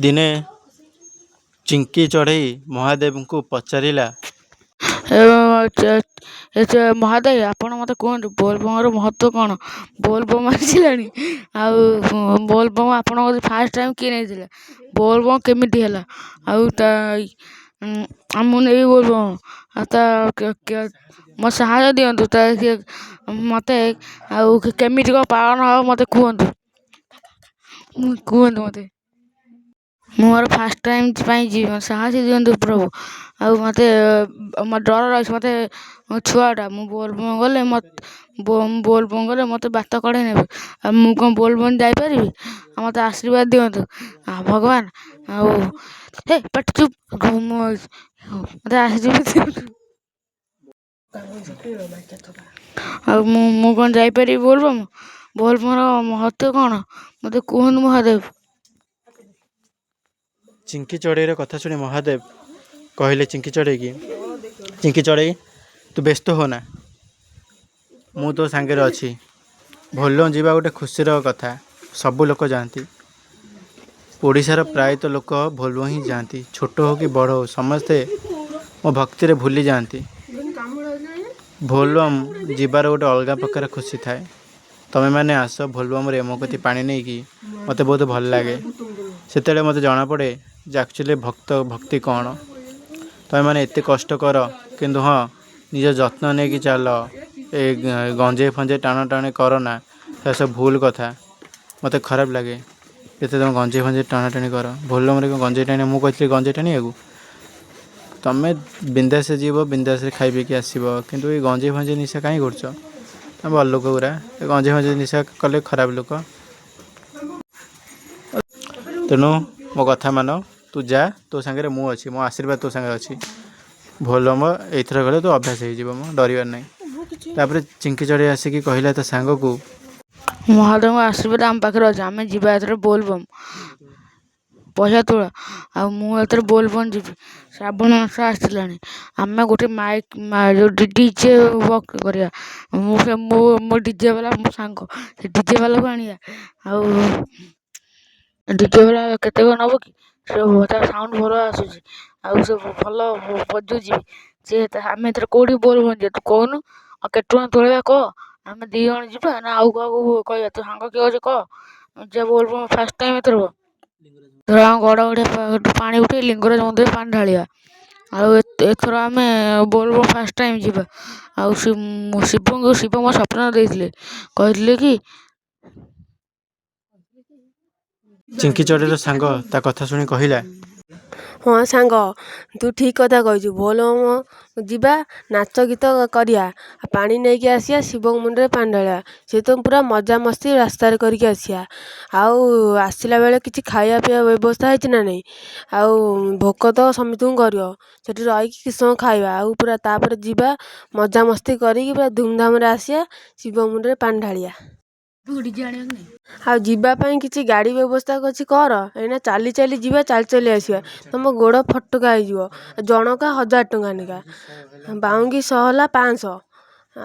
ଦିନେ ଚିଙ୍କି ଚଢ଼େଇ ମହାଦେବଙ୍କୁ ପଚାରିଲା, ମହାଦେବ ଆପଣ ମୋତେ କୁହନ୍ତୁ ବୋଲବମ୍ର ମହତ୍ତ୍ୱ କ'ଣ? ବୋଲବମ୍ ଆସିଲାଣି ଆଉ ବୋଲବମ୍ ଆପଣଙ୍କ ଫାର୍ଷ୍ଟ ଟାଇମ୍ କିଏ ନେଇଥିଲେ? ବୋଲବମ୍ କେମିତି ହେଲା? ଆଉ ମୁଁ ନେବି ବୋଲବମ୍ ଆଉ ମୋ ସାହାଯ୍ୟ ଦିଅନ୍ତୁ ମୋତେ ଆଉ କେମିତି କ'ଣ ପାଳନ ହେବ ମୋତେ କୁହନ୍ତୁ ମୋତେ। ମୁଁ ମୋର ଫାର୍ଷ୍ଟ ଟାଇମ୍ ପାଇଁ ଯିବି, ମୋତେ ସାହସ ଦିଅନ୍ତୁ ପ୍ରଭୁ। ଆଉ ମୋତେ ଡର ଲାଗୁଛି, ମୋତେ ଛୁଆଟା ମୁଁ ବୋଲବମ୍ ଗଲେ ମୋତେ ବାଟ କଢ଼େଇ ନେବେ ଆଉ ମୁଁ କ'ଣ ବୋଲବମ୍ ଯାଇପାରିବି? ଆଉ ମୋତେ ଆଶୀର୍ବାଦ ଦିଅନ୍ତୁ ଭଗବାନ। ଆଉ ପାଟି ଚୁପ୍, ମୋତେ ଆଶୀର୍ବାଦ ଦିଅନ୍ତୁ। ଆଉ ମୁଁ କ'ଣ ଯାଇପାରିବି ବୋଲବମ୍? ବୋଲବମ୍ର ମହତ୍ତ୍ୱ କ'ଣ ମୋତେ କୁହନ୍ତୁ ମହାଦେବ। ଚିଙ୍କି ଚଢ଼େଇର କଥା ଶୁଣି ମହାଦେବ କହିଲେ ଚିଙ୍କି ଚଢ଼େଇକି, ଚିଙ୍କି ଚଢ଼େଇ ତୁ ବ୍ୟସ୍ତ ହୋନା, ମୁଁ ତୋ ସାଙ୍ଗରେ ଅଛି। ବୋଲବମ୍ ଯିବା ଗୋଟେ ଖୁସିର କଥା, ସବୁ ଲୋକ ଯାଆନ୍ତି। ଓଡ଼ିଶାର ପ୍ରାୟତଃ ଲୋକ ବୋଲବମ୍ ହିଁ ଯାଆନ୍ତି, ଛୋଟ ହେଉ କି ବଡ଼ ହେଉ ସମସ୍ତେ ମୋ ଭକ୍ତିରେ ଭୁଲି ଯାଆନ୍ତି। ବୋଲବମ୍ ଯିବାର ଗୋଟେ ଅଲଗା ପ୍ରକାର ଖୁସି ଥାଏ। ତମେମାନେ ଆସ ବୋଲବମ୍ରେ ମୋ କତି ପାଣି ନେଇକି, ମୋତେ ବହୁତ ଭଲ ଲାଗେ। ସେତେବେଳେ ମୋତେ ଜଣାପଡ଼େ ଯେ ଆକ୍ଚୁଆଲି ଭକ୍ତି କ'ଣ। ତମେମାନେ ଏତେ କଷ୍ଟ କର କିନ୍ତୁ ହଁ ନିଜ ଯତ୍ନ ନେଇକି ଚାଲ, ଏ ଗଞ୍ଜେଇ ଫଞ୍ଜେଇ ଟାଣାଟାଣି କର ନା, ସେସବୁ ଭୁଲ କଥା। ମୋତେ ଖରାପ ଲାଗେ ଯେତେ ତମେ ଗଞ୍ଜେଇ ଫଞ୍ଜେଇ ଟାଣାଟାଣି କର। ବୋଲବମ୍ରେ କ'ଣ ଗଞ୍ଜେଇ ଟାଣିବା ମୁଁ କହିଥିଲି ଗଞ୍ଜେଇ ଟାଣିବାକୁ? ତମେ ବିନ୍ଦାସରେ ଯିବ, ବିନ୍ଦାସରେ ଖାଇ ପିଇକି ଆସିବ, କିନ୍ତୁ ଏଇ ଗଞ୍ଜେଇ ଫଞ୍ଜେଇ ନିଶା କାହିଁ କରୁଛ? ତମେ ଭଲ ଲୋକ ଗୁରା, ଏ ଗଞ୍ଜେଇ ଫଞ୍ଜେଇ ନିଶା କଲେ ଖରାପ ଲୋକ। ତେଣୁ ମୋ କଥା ମାନ, ତୁ ଯା, ତୋ ସାଙ୍ଗରେ ମୁଁ ଅଛି, ମୋ ଆଶୀର୍ବାଦ ତୋ ସାଙ୍ଗରେ ଅଛି। ବୋଲବମ୍ ଏଇଥର ଗଲେ ତୁ ଅଭ୍ୟାସ ହେଇଯିବ, ମୁଁ ଡରିବାର ନାହିଁ। ତାପରେ ଚିଙ୍କି ଚଢ଼େଇ ଆସିକି କହିଲା ତା ସାଙ୍ଗକୁ, ମହାଦେବଙ୍କ ଆଶୀର୍ବାଦ ଆମ ପାଖରେ ଅଛି, ଆମେ ଯିବା ଏଥର ବୋଲବମ୍। ପଇସା ତୋଳ, ଆଉ ମୁଁ ଏଥର ବୋଲବମ୍ ଯିବି। ଶ୍ରାବଣ ମାସ ଆସିଲାଣି, ଆମେ ଗୋଟେ ଯେଉଁ ଡିଜେ ବକ୍ସ କରିବା। ମୋ ଡିଜେ ବାଲା ମୋ ସାଙ୍ଗ, ସେ ଡିଜେ ବାଲାକୁ ଆଣିବା। ଆଉ ଡିଜେ ବାଲା କେତେ କ'ଣ ନେବ କି? ସେ ତା ସାଉଣ୍ଡ ଭଲ ଆସୁଛି, ଆଉ ସେ ଭଲ ବଜୁଛି। ଆମେ ଏଥର କେଉଁଠି ବୋଲବମ୍ ଯିବା ତୁ କହୁନୁ? ଆଉ କେତେ ଟଙ୍କା ତୋଳିବା କହ? ଆମେ 2 ଜଣ ଯିବା ନା ଆଉ କାହାକୁ କହିବା? ତୋ ସାଙ୍ଗ କିଏ ଅଛି କହ? ଯିବା ବୋଲବମ୍ ଫାର୍ଷ୍ଟ ଟାଇମ୍ ଏଥର। ଆମ ଗଡ଼ଗଡ଼ିଆ ପାଣି ଉଠେଇ ଲିଙ୍ଗରାଜ ମନ୍ଦିରରେ ପାଣି ଢାଳିବା। ଆଉ ଏଥର ଆମେ ବୋଲବମ୍ ଫାର୍ଷ୍ଟ ଟାଇମ୍ ଯିବା। ଆଉ ଶିବ ମୋ ସ୍ୱପ୍ନ ଦେଇଥିଲେ, କହିଥିଲେ କି ଚିଙ୍କି ଚଢ଼େଇର ସାଙ୍ଗ ତା କଥା ଶୁଣି କହିଲା, ହଁ ସାଙ୍ଗ, ତୁ ଠିକ୍ କଥା କହିଛୁ। ବୋଲବମ୍ ଯିବା, ନାଚ ଗୀତ କରିବା, ପାଣି ନେଇକି ଆସିବା, ଶିବଙ୍କ ମୁଣ୍ଡରେ ପାଣି ଢାଳିବା। ସେ ତ ପୁରା ମଜାମସ୍ତି ରାସ୍ତାରେ କରିକି ଆସିବା। ଆଉ ଆସିଲା ବେଳେ କିଛି ଖାଇବା ପିଇବା ବ୍ୟବସ୍ଥା ହେଇଛି ନା ନାହିଁ? ଆଉ ଭୋକ ତ ସମସ୍ତଙ୍କୁ କରିବ, ସେଠି ରହିକି କିଛି ସମୟ ଖାଇବା। ଆଉ ପୁରା ତାପରେ ଯିବା ମଜାମସ୍ତି କରିକି ପୁରା ଧୁମଧାମରେ ଆସିବା, ଶିବ ମୁଣ୍ଡରେ ପାଣି ଢାଳିବା। ଆଉ ଯିବା ପାଇଁ କିଛି ଗାଡ଼ି ବ୍ୟବସ୍ଥା ଅଛି କର। ଏଇନା ଚାଲି ଚାଲି ଯିବା, ଚାଲି ଚାଲି ଆସିବା, ତମ ଗୋଡ଼ ଫଟକା ହେଇଯିବ। ଜଣକା 1000 ଟଙ୍କା ନେଖା, ବାଉଙ୍ଗି ସହଲା 500।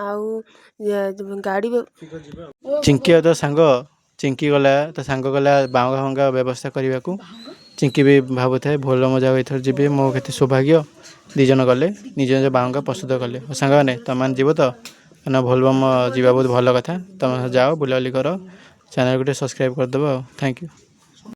ଆଉ ଗାଡ଼ି ଚିଙ୍କି ଆଉ ତା ସାଙ୍ଗ, ତା ସାଙ୍ଗ ଗଲା ବାଉଙ୍ଗା ଫାଉଙ୍ଗା ବ୍ୟବସ୍ଥା କରିବାକୁ। ଚିଙ୍କି ବି ଭାବୁଥାଏ ଭଲ ମଜା ଏଥର ଯିବି, ମୋ କେତେ ସୌଭାଗ୍ୟ। 2 ଜଣ ଗଲେ ନିଜ ନିଜ ବାଉଙ୍ଗା ପ୍ରସ୍ତୁତ କଲେ। ସାଙ୍ଗମାନେ ତମମାନେ ଯିବ ତ? କାରଣ ବୋଲବମ୍ ଯିବା ବହୁତ ଭଲ କଥା। ତମେ ଯାଅ, ବୁଲାବୁଲି କର, ଚ୍ୟାନେଲକୁ ଟିକେ ସବସ୍କ୍ରାଇବ୍ କରିଦେବ ଆଉ। Thank you.